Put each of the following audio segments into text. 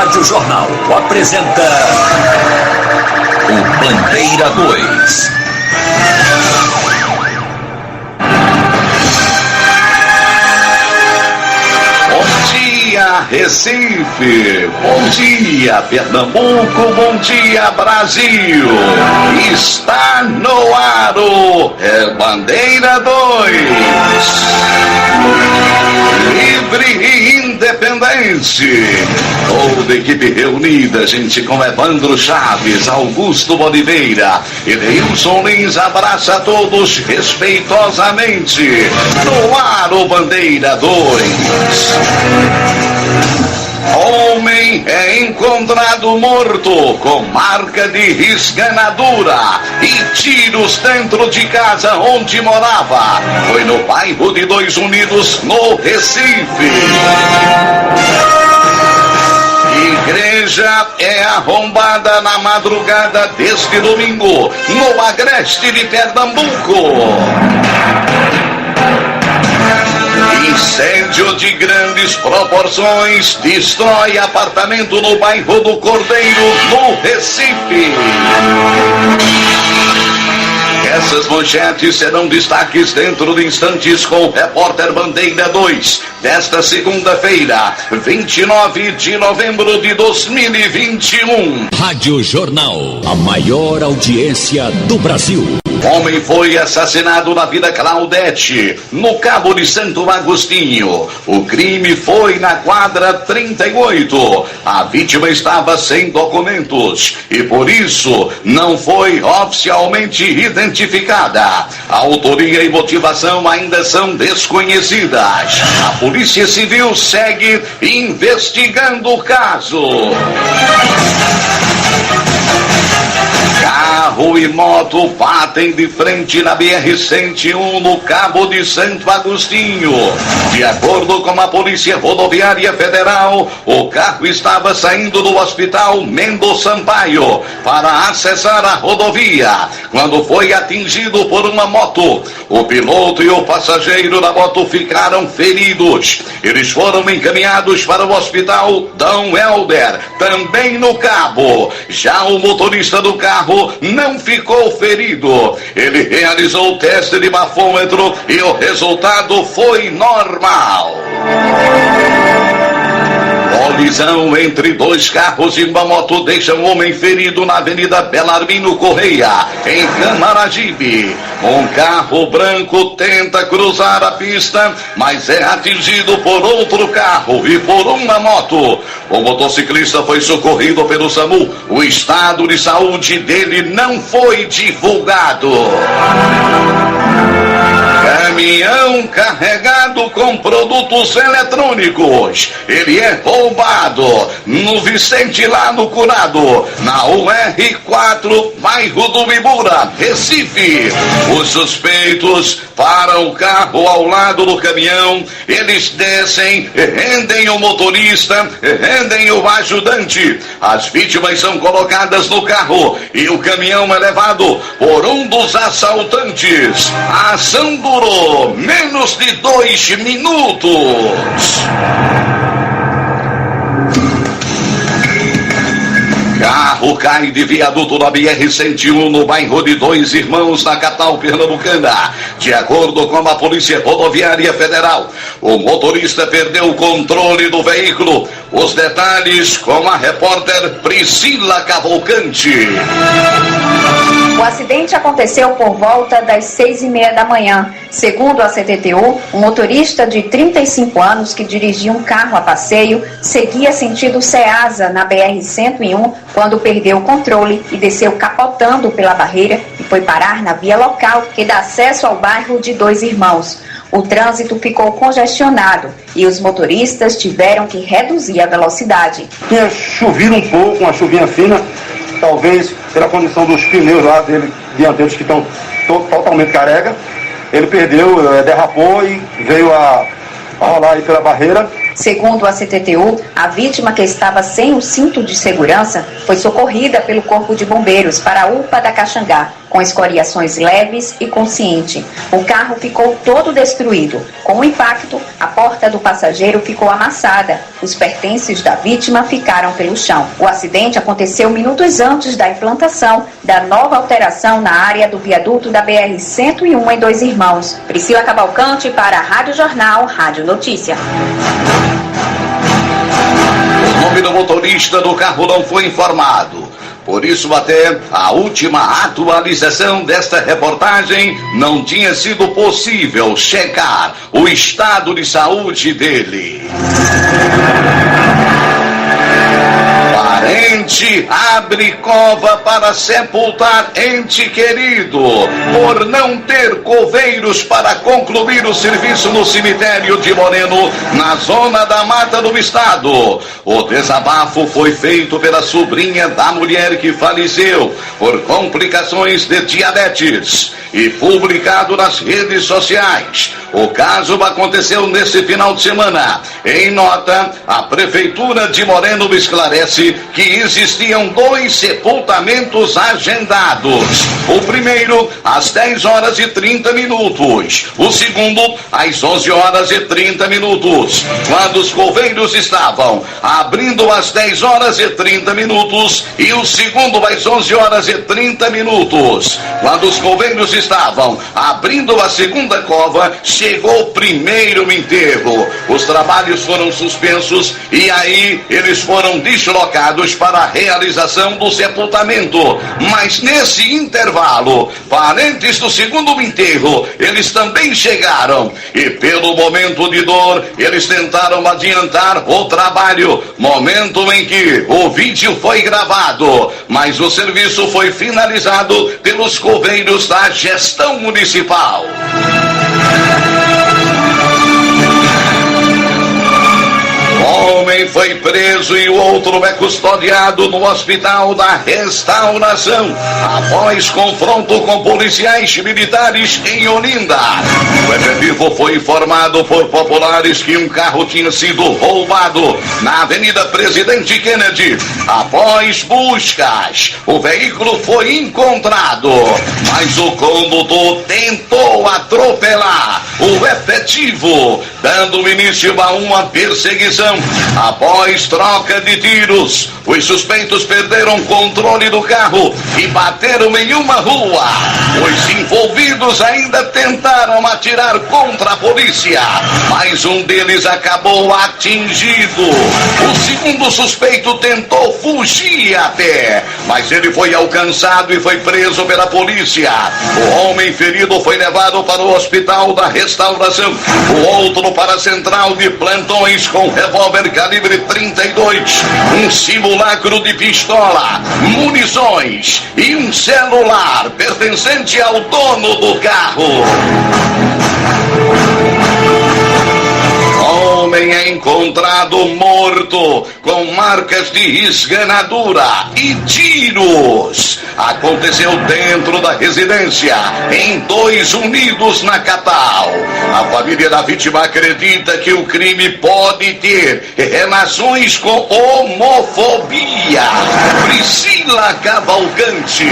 Rádio Jornal apresenta o Bandeira 2. Bom dia, Recife. Bom dia, Pernambuco. Bom dia, Brasil. Está no ar o Bandeira 2. Livre e independente. Toda equipe reunida, gente, com Evandro Chaves, Augusto Boliveira e Neilson Lins, abraça a todos respeitosamente. No ar o Bandeira 2. Homem é encontrado morto com marca de esganadura e tiros dentro de casa onde morava. Foi no bairro de Dois Unidos, no Recife. Igreja é arrombada na madrugada deste domingo, no agreste de Pernambuco. Incêndio de grandes proporções destrói apartamento no bairro do Cordeiro, no Recife. Essas manchetes serão destaques dentro de instantes com o repórter Bandeira 2, desta segunda-feira, 29 de novembro de 2021. Rádio Jornal, a maior audiência do Brasil. Homem foi assassinado na Vila Claudete, no Cabo de Santo Agostinho. O crime foi na quadra 38. A vítima estava sem documentos e por isso não foi oficialmente identificada. A autoria e motivação ainda são desconhecidas. A Polícia Civil segue investigando o caso. Carro e moto batem de frente na BR-101 no Cabo de Santo Agostinho. De acordo com a Polícia Rodoviária Federal, o carro estava saindo do Hospital Mendes Sampaio para acessar a rodovia, quando foi atingido por uma moto. O piloto e o passageiro da moto ficaram feridos. Eles foram encaminhados para o Hospital Dom Helder, também no Cabo. Já o motorista do carro não ficou ferido. Ele realizou o teste de bafômetro e o resultado foi normal. Colisão entre dois carros e uma moto deixa um homem ferido na Avenida Belarmino Correia, em Camaragibe. Um carro branco tenta cruzar a pista, mas é atingido por outro carro e por uma moto. O motociclista foi socorrido pelo SAMU. O estado de saúde dele não foi divulgado. Caminhão carregado com produtos eletrônicos. Ele é roubado no Vicente, lá no Curado, na UR4, bairro do Ibura, Recife. Os suspeitos param o carro ao lado do caminhão. Eles descem, rendem o motorista, rendem o ajudante. As vítimas são colocadas no carro e o caminhão é levado por um dos assaltantes. A ação durou menos de 2 minutos. Carro cai de viaduto na BR-101 no bairro de Dois Irmãos, na capital pernambucana. De acordo com a Polícia Rodoviária Federal, o motorista perdeu o controle do veículo. Os detalhes com a repórter Priscila Cavalcante. O acidente aconteceu por volta das 6h30 da manhã. Segundo a CTTU, um motorista de 35 anos que dirigia um carro a passeio seguia sentido Ceasa na BR-101 quando perdeu o controle e desceu capotando pela barreira e foi parar na via local que dá acesso ao bairro de Dois Irmãos. O trânsito ficou congestionado e os motoristas tiveram que reduzir a velocidade. Tinha chovido um pouco, uma chuvinha fina, talvez pela condição dos pneus lá dele, dianteiros, que estão totalmente careca. Ele perdeu, derrapou e veio a rolar aí pela barreira. Segundo a CTTU, a vítima, que estava sem o cinto de segurança, foi socorrida pelo Corpo de Bombeiros para a UPA da Caxangá. com escoriações leves e consciente. O carro ficou todo destruído. Com o impacto, a porta do passageiro ficou amassada. Os pertences da vítima ficaram pelo chão. O acidente aconteceu minutos antes da implantação da nova alteração na área do viaduto da BR-101 em Dois Irmãos. Priscila Cavalcante para a Rádio Jornal, Rádio Notícia. O nome do motorista do carro não foi informado. Por isso, até a última atualização desta reportagem, não tinha sido possível checar o estado de saúde dele. Parente abre cova para sepultar ente querido por não ter coveiros para concluir o serviço no cemitério de Moreno, na zona da Mata do Estado. O desabafo foi feito pela sobrinha da mulher que faleceu por complicações de diabetes e publicado nas redes sociais. O caso aconteceu nesse final de semana. Em nota, a Prefeitura de Moreno esclarece que existiam 2 sepultamentos agendados. O primeiro, às 10h30. O segundo, às 11h30. Quando os coveiros estavam abrindo às 10h30 e o segundo às 11h30. Quando os coveiros estavam abrindo a segunda cova, chegou o primeiro enterro. Os trabalhos foram suspensos e aí eles foram deslocados para a realização do sepultamento. Mas nesse intervalo, parentes do segundo enterro, eles também chegaram e pelo momento de dor, eles tentaram adiantar o trabalho. Momento em que o vídeo foi gravado, mas o serviço foi finalizado pelos coveiros da gestão municipal. Homem foi preso e o outro é custodiado no Hospital da Restauração após confronto com policiais militares em Olinda. O efetivo foi informado por populares que um carro tinha sido roubado na Avenida Presidente Kennedy. Após buscas, o veículo foi encontrado, mas o condutor tentou atropelar o efetivo, dando início a uma perseguição. Após troca de tiros, os suspeitos perderam controle do carro e bateram em uma rua. Os envolvidos ainda tentaram atirar contra a polícia, mas um deles acabou atingido. O segundo suspeito tentou fugir a pé, mas ele foi alcançado e foi preso pela polícia. O homem ferido foi levado para o Hospital da Restauração, o outro para a central de plantões com revólver calibre 32, um simulacro de pistola, munições e um celular pertencente ao dono do carro. Homem é encontrado morto com marcas de esganadura e tiros. Aconteceu dentro da residência em Dois Unidos, na capital. A família da vítima acredita que o crime pode ter relações com homofobia. Priscila Cavalcante.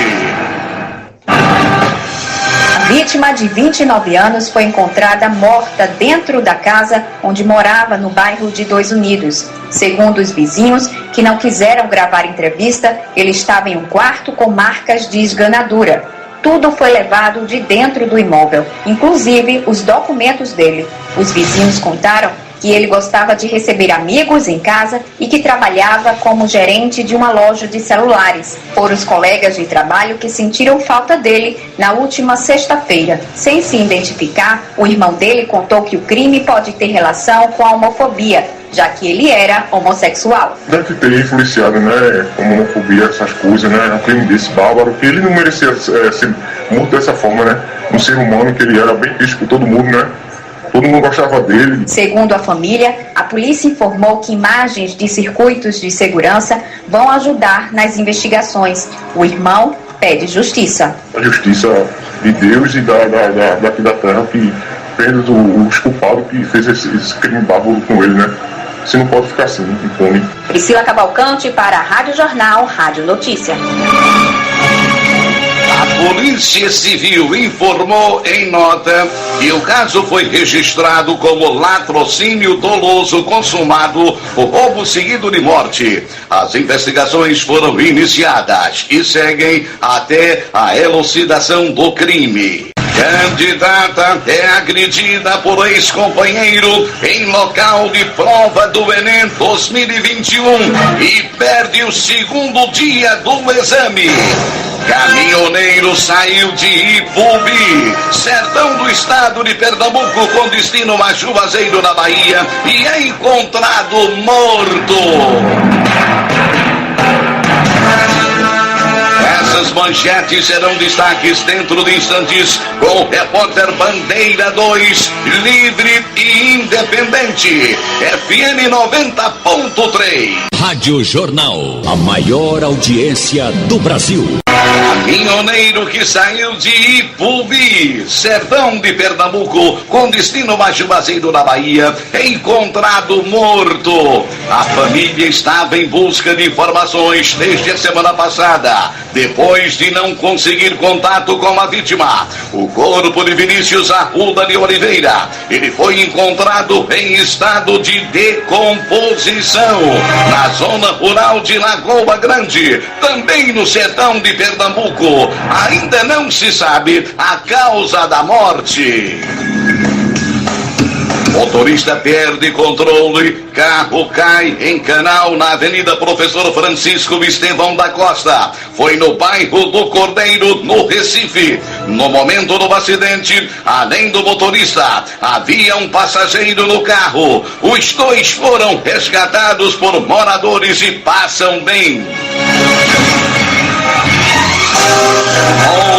A vítima de 29 anos foi encontrada morta dentro da casa onde morava no bairro de Dois Unidos. Segundo os vizinhos, que não quiseram gravar entrevista, ele estava em um quarto com marcas de esganadura. Tudo foi levado de dentro do imóvel, inclusive os documentos dele. Os vizinhos contaram que ele gostava de receber amigos em casa e que trabalhava como gerente de uma loja de celulares. Foram os colegas de trabalho que sentiram falta dele na última sexta-feira. Sem se identificar, o irmão dele contou que o crime pode ter relação com a homofobia, já que ele era homossexual. Deve ter influenciado, né, como homofobia, essas coisas, né, um crime desse bárbaro, que ele não merecia ser morto dessa forma, né, um ser humano que ele era bem visto por todo mundo, né. Todo mundo gostava dele. Segundo a família, a polícia informou que imagens de circuitos de segurança vão ajudar nas investigações. O irmão pede justiça. A justiça de Deus e daqui da terra, que fez os culpados que fez esse crime bárbaro com ele, né? Você não pode ficar assim, impune. Priscila Cavalcante para a Rádio Jornal, Rádio Notícia. A Polícia Civil informou em nota que o caso foi registrado como latrocínio doloso consumado por roubo seguido de morte. As investigações foram iniciadas e seguem até a elucidação do crime. Candidata é agredida por ex-companheiro em local de prova do Enem 2021 e perde o segundo dia do exame. Caminhoneiro saiu de Ipubi, sertão do estado de Pernambuco, com destino a Juazeiro, na Bahia, e é encontrado morto. Essas manchetes serão destaques dentro de instantes com o repórter Bandeira 2, livre e independente, FM 90.3. Rádio Jornal, a maior audiência do Brasil. Caminhoneiro que saiu de Ipubi, sertão de Pernambuco, com destino a Juazeiro, na Bahia, encontrado morto. A família estava em busca de informações desde a semana passada, depois de não conseguir contato com a vítima. O corpo de Vinícius Arruda de Oliveira, ele foi encontrado em estado de decomposição na zona rural de Lagoa Grande, também no sertão de Pernambuco. Ainda não se sabe a causa da morte. Motorista perde controle, carro cai em canal na Avenida Professor Francisco Estevão da Costa. Foi no bairro do Cordeiro, no Recife. No momento do acidente, além do motorista, havia um passageiro no carro. Os dois foram resgatados por moradores e passam bem.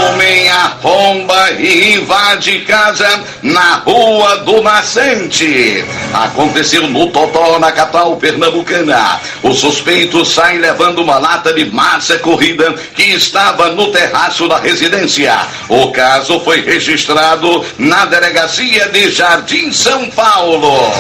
Homem arromba e invade casa na Rua do Nascente. Aconteceu no Totó, na capital pernambucana. O suspeito sai levando uma lata de massa corrida que estava no terraço da residência. O caso foi registrado na delegacia de Jardim São Paulo.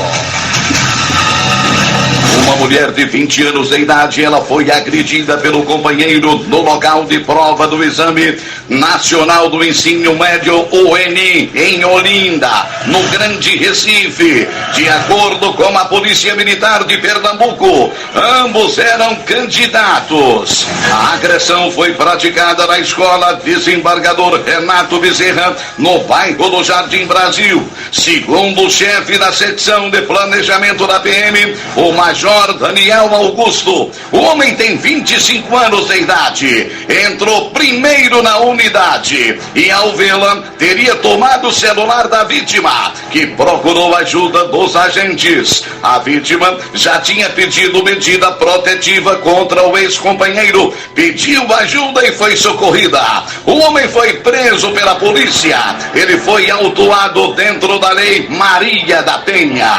Uma mulher de 20 anos de idade, ela foi agredida pelo companheiro no local de prova do Exame Nacional do Ensino Médio, o Enem, em Olinda, no Grande Recife. De acordo com a Polícia Militar de Pernambuco, ambos eram candidatos. A agressão foi praticada na escola Desembargador Renato Bezerra, no bairro do Jardim Brasil. Segundo o chefe da secção de planejamento da PM, o Major Daniel Augusto, o homem tem 25 anos de idade, entrou primeiro na unidade e, ao vê-la, teria tomado o celular da vítima, que procurou ajuda dos agentes. A vítima já tinha pedido medida protetiva contra o ex-companheiro, pediu ajuda e foi socorrida. O homem foi preso pela polícia. Ele foi autuado dentro da Lei Maria da Penha.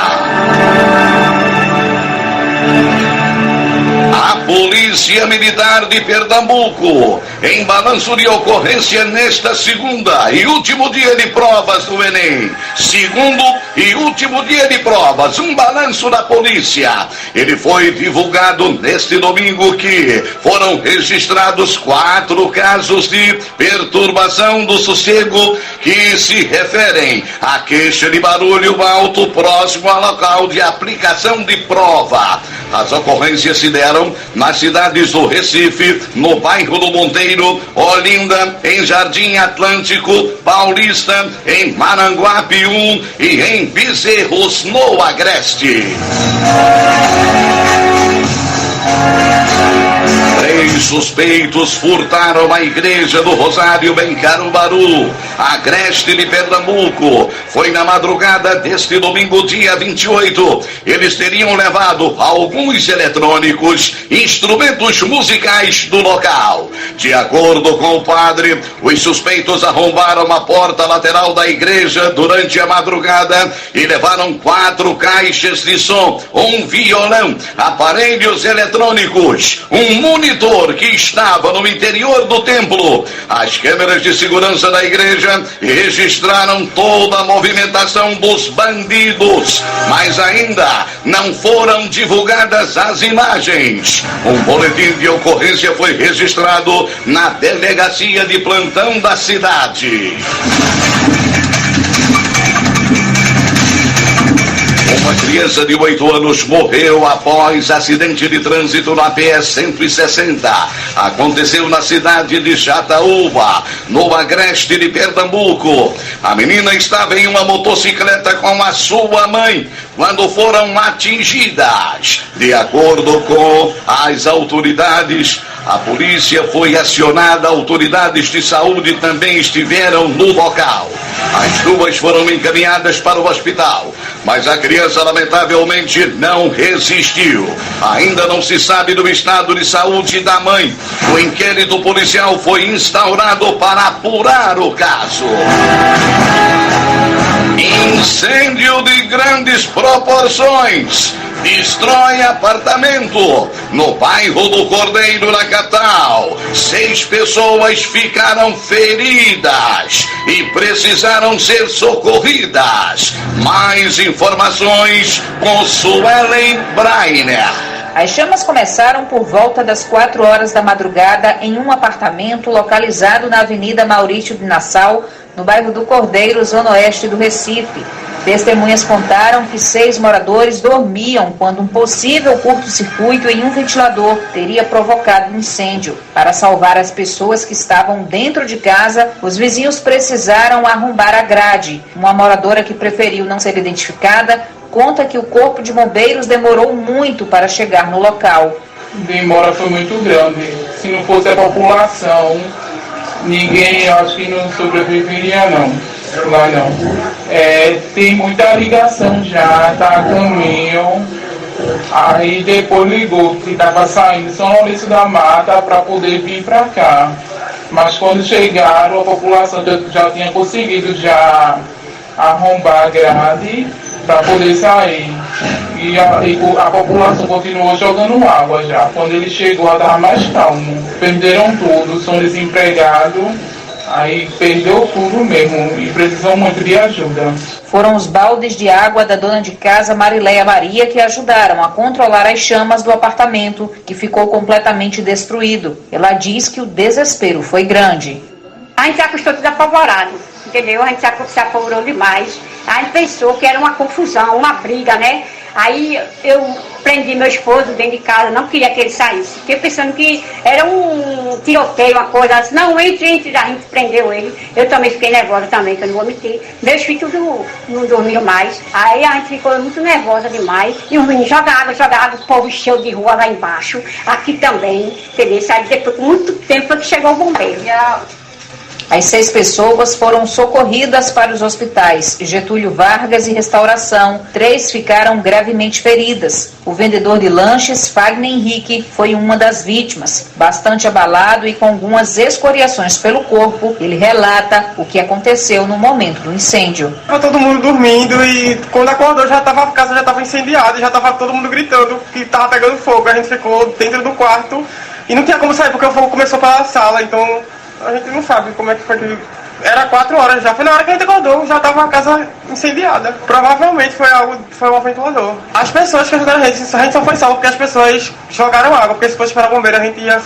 A Polícia Militar de Pernambuco, em balanço de ocorrência nesta segunda e último dia de provas do Enem. Segundo e último dia de provas, um balanço da polícia. Ele foi divulgado neste domingo que foram registrados 4 casos de perturbação do sossego que se referem à queixa de barulho alto próximo ao local de aplicação de prova. As ocorrências se deram nas cidades do Recife, no bairro do Monteiro, Olinda, em Jardim Atlântico, Paulista, em Maranguape 1 e em Bezerros, no Agreste. 3 suspeitos furtaram a igreja do Rosário em Caruaru, Agreste de Pernambuco. Foi na madrugada deste domingo, dia 28. Eles teriam levado alguns eletrônicos, instrumentos musicais do local. De acordo com o padre, os suspeitos arrombaram a porta lateral da igreja durante a madrugada e levaram 4 caixas de som, um violão, aparelhos eletrônicos, um monitor que estava no interior do templo. As câmeras de segurança da igreja polícia registraram toda a movimentação dos bandidos, mas ainda não foram divulgadas as imagens. Um boletim de ocorrência foi registrado na delegacia de plantão da cidade. Uma criança de 8 anos morreu após acidente de trânsito na PS-160. Aconteceu na cidade de Jataúba, no agreste de Pernambuco. A menina estava em uma motocicleta com a sua mãe quando foram atingidas. De acordo com as autoridades, a polícia foi acionada, autoridades de saúde também estiveram no local. As duas foram encaminhadas para o hospital, mas a criança lamentavelmente não resistiu. Ainda não se sabe do estado de saúde da mãe. O inquérito policial foi instaurado para apurar o caso. Incêndio de grandes proporções destrói apartamento no bairro do Cordeiro, na capital. 6 pessoas ficaram feridas e precisaram ser socorridas. Mais informações com Suelen Brainer. As chamas começaram por volta das 4 horas da madrugada em um apartamento localizado na Avenida Maurício de Nassau, no bairro do Cordeiro, zona oeste do Recife. Testemunhas contaram que 6 moradores dormiam quando um possível curto-circuito em um ventilador teria provocado um incêndio. Para salvar as pessoas que estavam dentro de casa, os vizinhos precisaram arrombar a grade. Uma moradora que preferiu não ser identificada conta que o corpo de bombeiros demorou muito para chegar no local. A demora foi muito grande. Se não fosse a população, ninguém, acho que não sobreviveria não. Lá não. Tem muita ligação já, tá a caminho. Aí depois ligou que estava saindo São Lourenço da Mata para poder vir para cá. Mas quando chegaram, a população já tinha conseguido já arrombar a grade para poder sair. E a população continuou jogando água já. Quando ele chegou, ela estava mais calmo. Perderam tudo, são desempregados. Aí perdeu tudo mesmo e precisou muito de ajuda. Foram os baldes de água da dona de casa Marileia Maria que ajudaram a controlar as chamas do apartamento, que ficou completamente destruído. Ela diz que o desespero foi grande. A gente se acostumou tudo apavorado, entendeu? A gente se apavorou demais. A gente pensou que era uma confusão, uma briga, né? Aí eu prendi meu esposo dentro de casa, não queria que ele saísse. Fiquei pensando que era um tiroteio, uma coisa assim. Não, entre, a gente prendeu ele. Eu também fiquei nervosa também, que eu não vou mentir. Meus filhos não dormiram mais. Aí a gente ficou muito nervosa demais. E os meninos jogavam, o povo encheu de rua lá embaixo. Aqui também, entendeu? Aí depois, com muito tempo, foi que chegou o bombeiro. As 6 pessoas foram socorridas para os hospitais Getúlio Vargas e Restauração. 3 ficaram gravemente feridas. O vendedor de lanches, Fagner Henrique, foi uma das vítimas. Bastante abalado e com algumas escoriações pelo corpo, ele relata o que aconteceu no momento do incêndio. Estava todo mundo dormindo e quando acordou a casa já estava incendiada, já estava todo mundo gritando que estava pegando fogo. A gente ficou dentro do quarto e não tinha como sair porque o fogo começou pela sala, então a gente não sabe como é que foi que... Era 4 horas já, foi na hora que a gente acordou, já estava a casa incendiada. Provavelmente foi um ventilador. As pessoas que ajudaram a gente só foi salvo porque as pessoas jogaram água, porque se fosse para bombeiro a gente ia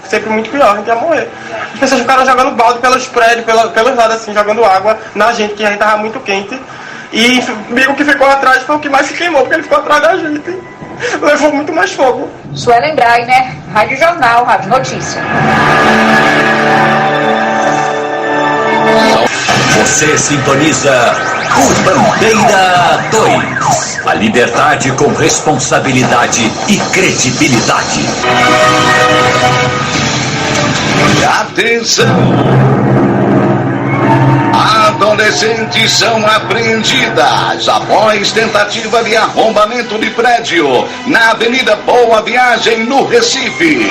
sempre muito pior, a gente ia morrer. As pessoas ficaram jogando balde pelos prédios, pelos lados assim, jogando água na gente, que a gente estava muito quente. E o amigo que ficou atrás foi o que mais se queimou, porque ele ficou atrás da gente. Levou muito mais fogo. Suelen Brainer, Rádio Jornal, Rádio Notícia. Você sintoniza o Bandeira 2. A liberdade com responsabilidade e credibilidade. Atenção! adolescentes são apreendidas após tentativa de arrombamento de prédio na Avenida Boa Viagem, no Recife.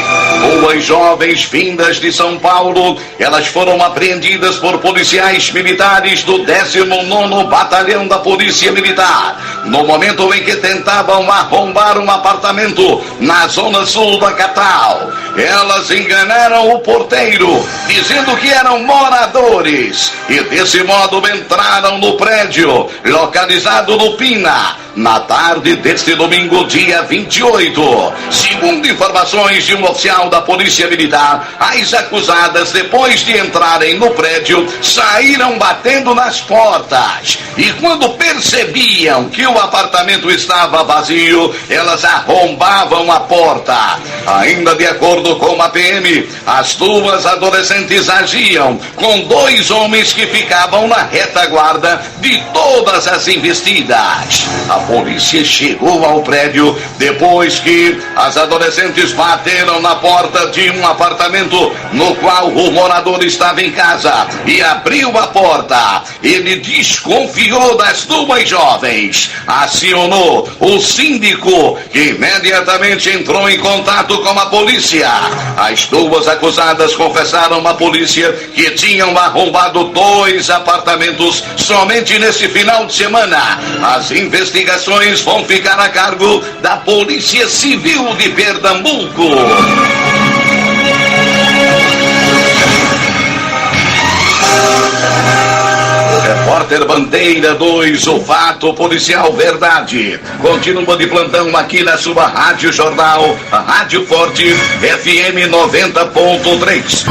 Duas jovens vindas de São Paulo, elas foram apreendidas por policiais militares do 19º Batalhão da Polícia Militar, no momento em que tentavam arrombar um apartamento na zona sul da capital. Elas enganaram o porteiro, dizendo que eram moradores, e desse modo entraram no prédio, localizado no Pina, na tarde deste domingo, dia 28. Segundo informações de um oficial da Polícia Militar, as acusadas, depois de entrarem no prédio, saíram batendo nas portas. E quando percebiam que o apartamento estava vazio, elas arrombavam a porta. Ainda de acordo com a PM, as duas adolescentes agiam com dois homens que ficavam na retaguarda de todas as investidas. A polícia chegou ao prédio depois que as adolescentes bateram na porta de um apartamento no qual o morador estava em casa e abriu a porta. Ele desconfiou das duas jovens, acionou o síndico, que imediatamente entrou em contato com a polícia. As duas acusadas confessaram à polícia que tinham arrombado 2 apartamentos somente nesse final de semana. As investigações vão ficar a cargo da Polícia Civil de Pernambuco. Repórter Bandeira 2, o fato policial verdade. Continua de plantão aqui na sua Rádio Jornal, a Rádio Forte, FM 90.3.